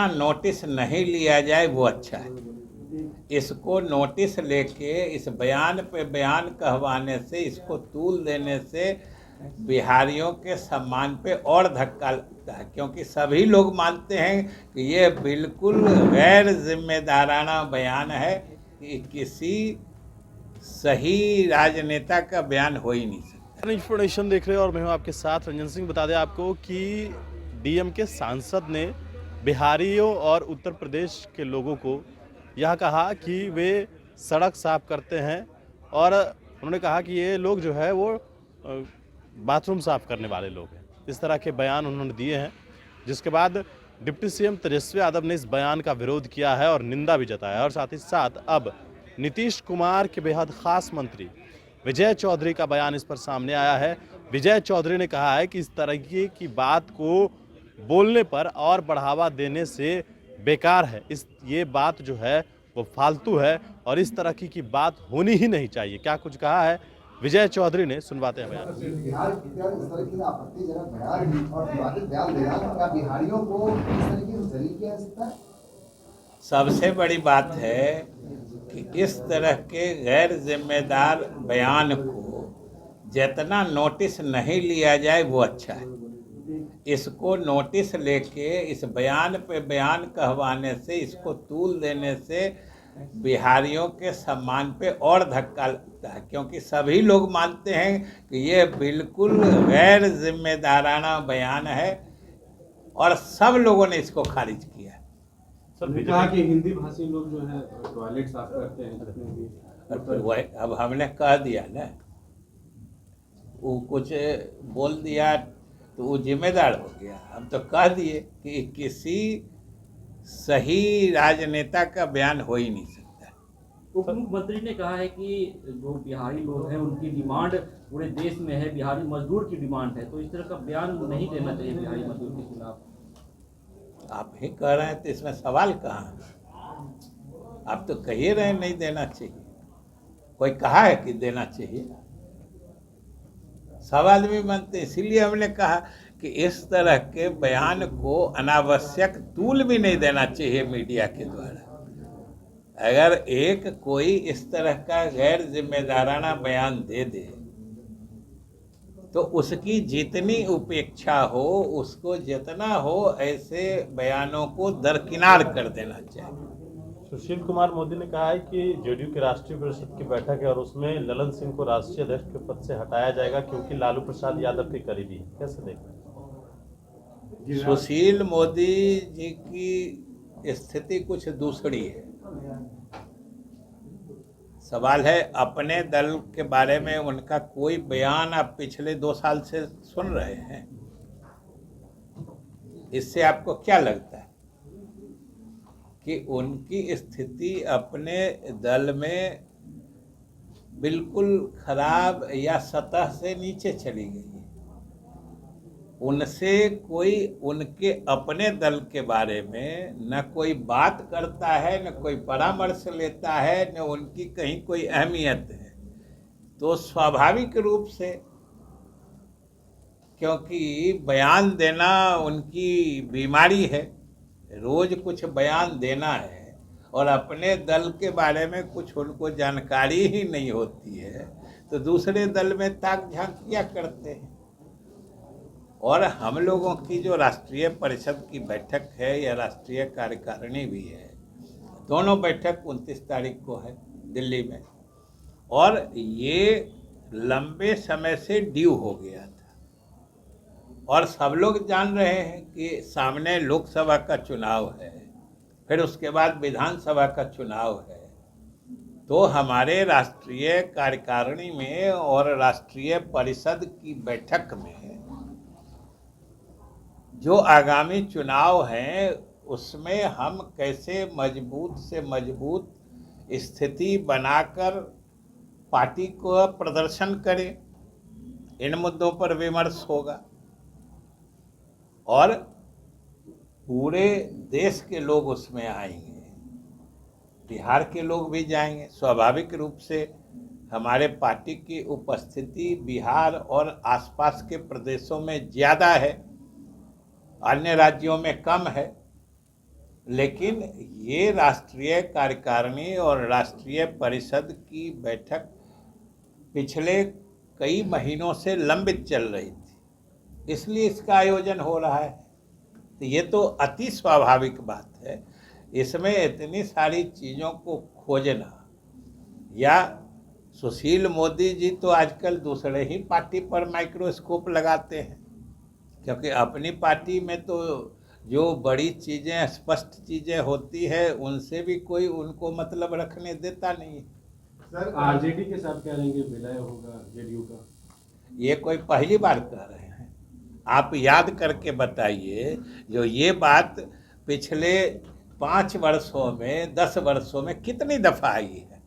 Notice नहीं लिया जाए वो अच्छा है। इसको नोटिस लेके इस बयान पे बयान कहवाने से, इसको तूल देने से बिहारियों के सम्मान पे और धक्का लगता है, क्योंकि सभी लोग मानते हैं कि ये बिल्कुल गैर जिम्मेदाराना बयान है कि किसी सही राजनेता का बयान हो ही नहीं सकता। इंफॉर्मेशन देख रहे हैं और मैं हूं आपके साथ रंजन सिंह। बता दें आपको कि डीएम के सांसद ने बिहारियों और उत्तर प्रदेश के लोगों को यह कहा कि वे सड़क साफ करते हैं और उन्होंने कहा कि ये लोग जो है वो बाथरूम साफ करने वाले लोग हैं। इस तरह के बयान उन्होंने दिए हैं, जिसके बाद डिप्टी सीएम तेजस्वी यादव ने इस बयान का विरोध किया है और निंदा भी जताया। और साथ ही साथ अब नीतीश कुमार के बेहद खास मंत्री विजय चौधरी का बयान इस पर सामने आया है। विजय चौधरी ने कहा है कि इस तरह की बात को बोलने पर और बढ़ावा देने से बेकार है। ये बात जो है वो फालतू है और इस तरह की बात होनी ही नहीं चाहिए। क्या कुछ कहा है विजय चौधरी ने, सुनवाते हैं बयान। बिहार इस तरह की आपत्तिजनक बयान और विवादित बयान देना, क्या बिहारियों को इस तरीके से जलील किया जा सकता है? सबसे बड़ी बात है कि इस तरह के गैर जिम्मेदार बयान को जितना नोटिस नहीं लिया जाए वो अच्छा है। इसको नोटिस लेके इस बयान पे बयान कहवाने से, इसको तूल देने से बिहारियों के सम्मान पे और धक्का लगता है, क्योंकि सभी लोग मानते हैं कि ये बिल्कुल गैर जिम्मेदाराना बयान है और सब लोगों ने इसको खारिज किया है। सर कहा कि हिंदी भाषी लोग जो है टॉयलेट साफ करते हैं जितने भी, अब हमने कह दिया ना, वो कुछ बोल दिया तो वो जिम्मेदार हो गया। हम तो कह दिए कि किसी सही राजनेता का बयान हो ही नहीं सकता। उप मुख्यमंत्री ने कहा है कि जो बिहारी लोग हैं उनकी डिमांड पूरे देश में है, बिहारी मजदूर की डिमांड है, तो इस तरह का बयान नहीं देना चाहिए बिहारी मजदूर के खिलाफ। आप ही कह रहे हैं तो इसमें सवाल कहाँ है? आप तो कह ही रहे हैं नहीं देना चाहिए। कोई कहा है कि देना चाहिए? सब आदमी मानते, इसीलिए हमने कहा कि इस तरह के बयान को अनावश्यक तूल भी नहीं देना चाहिए मीडिया के द्वारा। अगर एक कोई इस तरह का गैर जिम्मेदाराना बयान दे दे तो उसकी जितनी उपेक्षा हो, उसको जितना हो, ऐसे बयानों को दरकिनार कर देना चाहिए। सुशील कुमार मोदी ने कहा है कि जेडीयू की राष्ट्रीय परिषद की बैठक है और उसमें ललन सिंह को राष्ट्रीय अध्यक्ष के पद से हटाया जाएगा क्योंकि लालू प्रसाद यादव के करीबी है। कैसे देखें? सुशील मोदी जी की स्थिति कुछ दूसरी है। सवाल है अपने दल के बारे में उनका कोई बयान आप पिछले 2 साल से सुन रहे हैं? इससे आपको क्या लगता है कि उनकी स्थिति अपने दल में बिल्कुल खराब या सतह से नीचे चली गई है? उनसे कोई उनके अपने दल के बारे में न कोई बात करता है, न कोई परामर्श लेता है, न उनकी कहीं कोई अहमियत है। तो स्वाभाविक रूप से, क्योंकि बयान देना उनकी बीमारी है, रोज कुछ बयान देना है और अपने दल के बारे में कुछ उनको जानकारी ही नहीं होती है, तो दूसरे दल में ताक झांकियाँ करते हैं। और हम लोगों की जो राष्ट्रीय परिषद की बैठक है या राष्ट्रीय कार्यकारिणी भी है, दोनों बैठक 29 तारीख को है दिल्ली में, और ये लंबे समय से ड्यू हो गया था और सब लोग जान रहे हैं कि सामने लोकसभा का चुनाव है, फिर उसके बाद विधानसभा का चुनाव है। तो हमारे राष्ट्रीय कार्यकारिणी में और राष्ट्रीय परिषद की बैठक में जो आगामी चुनाव हैं उसमें हम कैसे मजबूत से मजबूत स्थिति बनाकर पार्टी को प्रदर्शन करें, इन मुद्दों पर विमर्श होगा। और पूरे देश के लोग उसमें आएंगे, बिहार के लोग भी जाएंगे। स्वाभाविक रूप से हमारे पार्टी की उपस्थिति बिहार और आसपास के प्रदेशों में ज़्यादा है, अन्य राज्यों में कम है। लेकिन ये राष्ट्रीय कार्यकारिणी और राष्ट्रीय परिषद की बैठक पिछले कई महीनों से लंबित चल रही थी, इसलिए इसका आयोजन हो रहा है। तो ये तो अति स्वाभाविक बात है। इसमें इतनी सारी चीज़ों को खोजना, या सुशील मोदी जी तो आजकल दूसरे ही पार्टी पर माइक्रोस्कोप लगाते हैं, क्योंकि अपनी पार्टी में तो जो बड़ी चीज़ें, स्पष्ट चीज़ें होती है, उनसे भी कोई उनको मतलब रखने देता नहीं है। सर आरजेडी के साथ क्या रहेंगे, विलय होगा जेडीयू का? ये कोई पहली बार कह रहे हैं? आप याद करके बताइए, जो ये बात पिछले 5 वर्षों में, 10 वर्षों में कितनी दफ़ा आई है।